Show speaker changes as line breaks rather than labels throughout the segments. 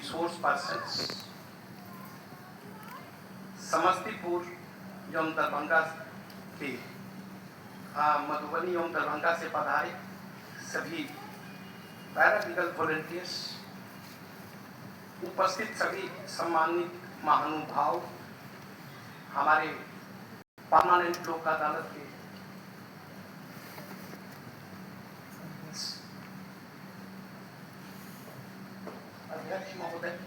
Resource persons Samastipur एवं दरभंगा के मधुबनी एवं दरभंगा से पधारे सभी पैरालीगल वॉलंटियर्स, उपस्थित सभी सम्मानित महानुभाव, हमारे परमानेंट लोक अदालत के अध्यक्ष महोदय,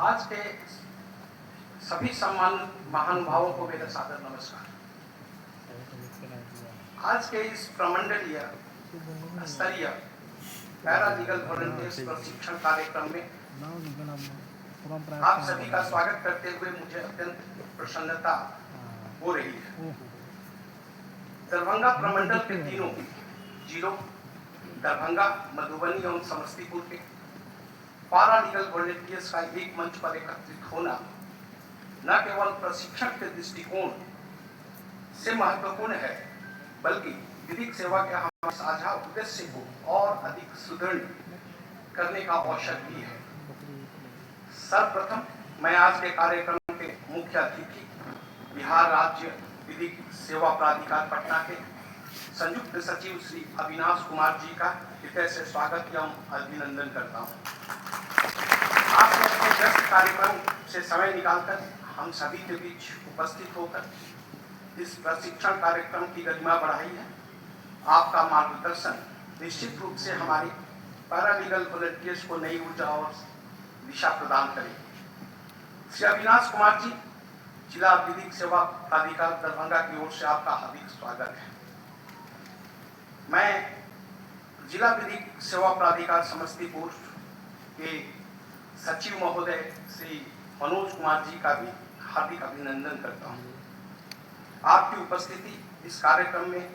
आज के सभी सम्मानित महानुभावों को मेरा सादर नमस्कार। आज के इस प्रमंडलीय स्तरीय पैरालीगल वॉलंटियर्स प्रशिक्षण कार्यक्रम में आप सभी का स्वागत करते हुए मुझे अत्यंत प्रसन्नता हो रही है। दरभंगा प्रमंडल के तीनों जिलों दरभंगा, मधुबनी एवं समस्तीपुर के पैरालीगल वॉलंटियर्स का एक मंच पर एकत्रित होना न केवल प्रशिक्षण के दृष्टिकोण से महत्वपूर्ण है, बल्कि विधिक सेवा के हमारे साझा उद्देश्य को और अधिक सुदृढ़ करने का अवसर भी है। सर्वप्रथम मैं आज के कार्यक्रम के मुख्य अतिथि बिहार राज्य विधिक सेवा प्राधिकार पटना के संयुक्त सचिव श्री अविनाश कुमार जी का हृदय से स्वागत एवं अभिनंदन करता हूँ। आपने अपने व्यस्त कार्यक्रम से समय निकालकर हम सभी के बीच उपस्थित होकर इस प्रशिक्षण कार्यक्रम की गरिमा बढ़ाई है। आपका मार्गदर्शन निश्चित रूप से हमारे पैरालीगल वॉलंटियर्स को नई ऊर्जा और दिशा प्रदान करेगी। श्री अविनाश कुमार जी, जिला विधिक सेवा प्राधिकार दरभंगा की ओर से आपका हार्दिक स्वागत है। मैं जिला विधिक सेवा प्राधिकार समस्तीपुर के सचिव महोदय श्री मनोज कुमार जी का भी हार्दिक अभिनंदन करता हूँ। आपकी उपस्थिति इस कार्यक्रम में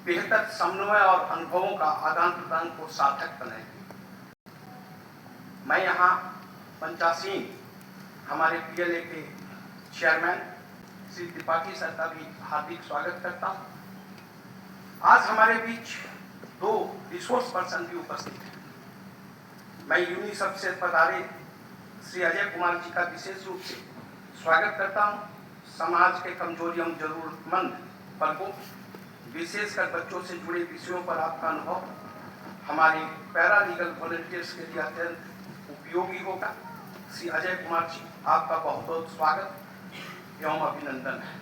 बेहतर समन्वय और अनुभवों का आदान प्रदान को सार्थक बनाएगी। मैं यहाँ पंचासीन हमारे पीएलए के चेयरमैन श्री त्रिपाठी सर का भी हार्दिक स्वागत करता हूँ। आज हमारे बीच दो रिसोर्स पर्सन भी उपस्थित हैं। मैं यूनिसेफ से पधारे श्री अजय कुमार जी का विशेष रूप से स्वागत करता हूँ। समाज के कमजोर एवं जरूरतमंद वर्गों, विशेषकर बच्चों से जुड़े विषयों पर आपका अनुभव हमारे पैरालीगल वॉलंटियर्स के लिए अत्यंत उपयोगी होगा। श्री अजय कुमार जी, आपका बहुत बहुत स्वागत एवं अभिनंदन है।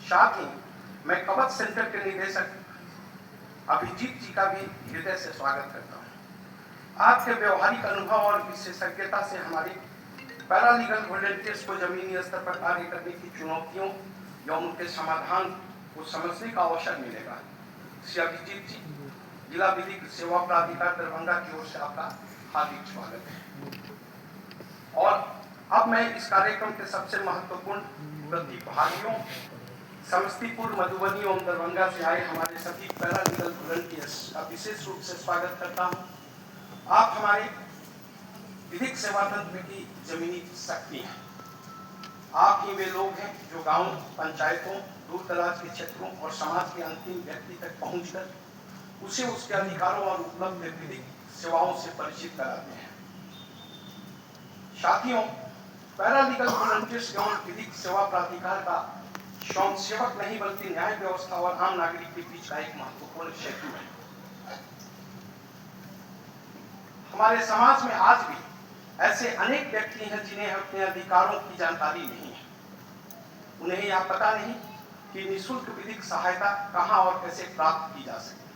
साथ ही मैं कवच सेंटर के निदेशक अभिजीत जी का भी हृदय से स्वागत करता हूँ। आपके व्यवहारिक अनुभव और विशेषज्ञता से हमारे पैरालीगल वॉलंटियर्स को जमीनी स्तर पर कार्य करने की चुनौतियों एवं उनके समाधान को समझने का अवसर मिलेगा। श्री अभिजीत जी, जिला विधिक सेवा प्राधिकार दरभंगा की ओर से आपका हार्दिक स्वागत है। और अब मैं इस कार्यक्रम के सबसे महत्वपूर्ण प्रतिभागियों, समस्तीपुर, मधुबनी एवं दरभंगा से आए हमारे सभी पैरालीगल वॉलंटियर्स का विशेष रूप से स्वागत करता हूँ। आप हमारे विधिक सेवा तंत्र की जमीनी शक्ति हैं। आप ही वे लोग हैं जो गांव, पंचायतों, दूर दराज के क्षेत्रों और समाज के अंतिम व्यक्ति तक पहुंचकर उसे उसके अधिकारों और उपलब्ध विधिक सेवाओं से परिचित कराते हैं। साथियों, पैरालीगल वॉलंटियर्स एवं विधिक सेवा प्राधिकार का स्वयंसेवक नहीं बल्कि न्याय व्यवस्था और आम नागरिक के बीच का एक महत्वपूर्ण सेतु है। हमारे समाज में आज भी ऐसे अनेक व्यक्ति हैं जिन्हें अपने अधिकारों की जानकारी नहीं है। उन्हें यह पता नहीं कि निःशुल्क विधिक सहायता कहां और कैसे प्राप्त की जा सकती है।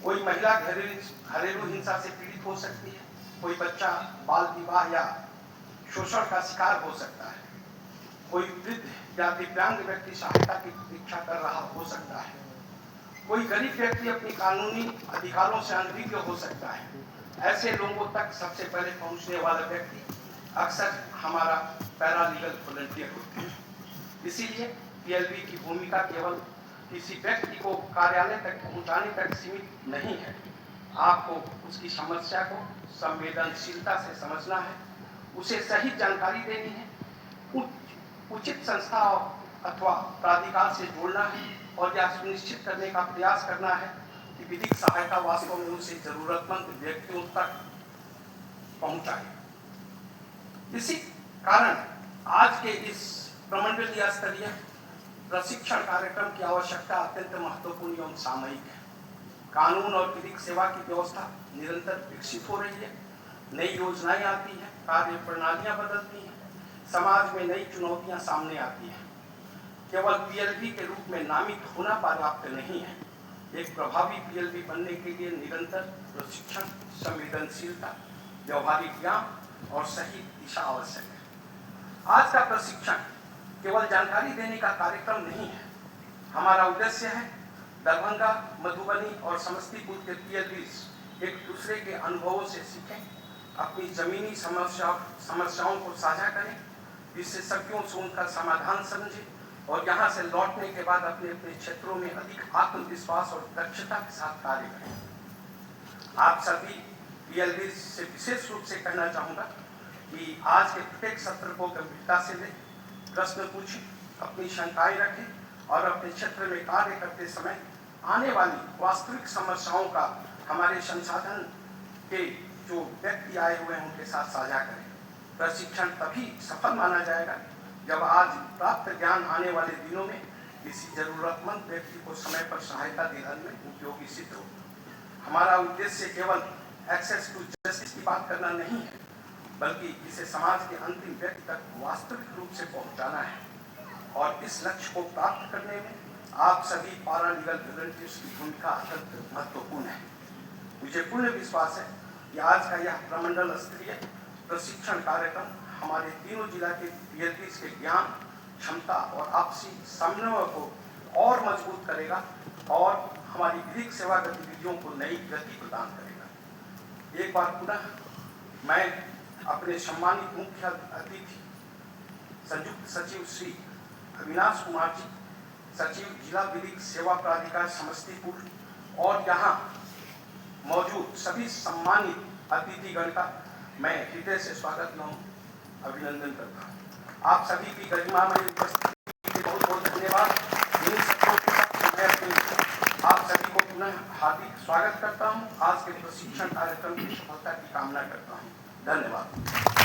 कोई महिला घरेलू हिंसा से पीड़ित हो सकती है, कोई बच्चा बाल विवाह या शोषण का शिकार हो सकता है, कोई वृद्ध या दिव्यांग व्यक्ति सहायता की प्रतीक्षा कर रहा हो सकता है, कोई गरीब व्यक्ति अपनी कानूनी अधिकारों से अनभिज्ञ हो सकता है। ऐसे लोगों तक सबसे पहले पहुंचने वाला व्यक्ति अक्सर हमारा पैरालीगल वॉलंटियर होते हैं। इसीलिए पीएलवी की भूमिका केवल किसी व्यक्ति को कार्यालय तक पहुंचाने तक सीमित नहीं है। आपको उसकी समस्या को संवेदनशीलता से समझना है, उसे सही जानकारी देनी है, उचित संस्था अथवा प्राधिकार से जोड़ना है और यह सुनिश्चित करने का प्रयास करना है कि विधिक सहायता वास्तव में उनसे जरूरतमंद व्यक्तियों तक पहुंचाए। इसी कारण आज के इस प्रमंडलीय स्तरीय प्रशिक्षण कार्यक्रम की आवश्यकता अत्यंत महत्वपूर्ण एवं सामयिक है। कानून और विधिक सेवा की व्यवस्था निरंतर विकसित हो रही है, नई योजनाएं आती हैं, कार्य प्रणालियां बदलती हैं, समाज में नई चुनौतियां सामने आती हैं। केवल पीएलबी के रूप में नामित होना पर्याप्त नहीं है। एक प्रभावी पीएलबी बनने के लिए निरंतर प्रशिक्षण, संवेदनशीलता, व्यवहारिक ज्ञान और सही दिशा आवश्यक है। आज का प्रशिक्षण केवल जानकारी देने का कार्यक्रम नहीं है। हमारा उद्देश्य है दरभंगा, मधुबनी और समस्तीपुर के पीएलबीज एक दूसरे के अनुभवों से सीखें, अपनी जमीनी समस्याओं को साझा करें, विशेषज्ञों से उनका समाधान समझें और यहाँ से लौटने के बाद अपने अपने क्षेत्रों में अधिक आत्मविश्वास और दक्षता के साथ कार्य करें। आप सभी पीएलबीज से विशेष रूप से कहना चाहूँगा कि आज के प्रत्येक सत्र को गंभीरता से लें, प्रश्न पूछें, अपनी शंकाएं रखें और अपने क्षेत्र में कार्य करते समय आने वाली वास्तविक समस्याओं का हमारे संसाधन के जो व्यक्ति आए हुए हैं उनके साथ साझा करें। प्रशिक्षण तभी सफल माना जाएगा जब आज प्राप्त ज्ञान आने वाले दिनों में किसी जरूरतमंद व्यक्ति को समय पर सहायता देने में उपयोगी सिद्ध हो। हमारा उद्देश्य केवल एक्सेस टू जस्टिस की बात करना नहीं है, बल्कि इसे समाज के अंतिम व्यक्ति तक वास्तविक रूप से पहुंचाना है। और इस लक्ष्य को प्राप्त करने में आप सभी पैरालीगल वॉलंटियर्स की भूमिका अत्यंत महत्वपूर्ण है। मुझे पूर्ण विश्वास है कि आज का यह प्रमंडल स्तरीय प्रशिक्षण कार्यक्रम हमारे तीनों जिला के पीएलबीज के ज्ञान, क्षमता और आपसी समन्वय को और मजबूत करेगा और हमारी विधिक सेवा गतिविधियों को नई गति प्रदान करेगा। एक बार पुनः मैं अपने सम्मानित मुख्य अतिथि संयुक्त सचिव श्री अविनाश कुमार जी, सचिव जिला विधिक सेवा प्राधिकार समस्तीपुर और यहाँ मौजूद सभी सम्मानित अतिथिगण का मैं हृदय से स्वागत एवं अभिनंदन करता हूँ। आप सभी की गरिमामय उपस्थिति के लिए बहुत बहुत धन्यवाद। आप सभी को पुनः हार्दिक स्वागत करता हूँ। आज के प्रशिक्षण कार्यक्रम की सफलता की कामना करता हूँ। धन्यवाद।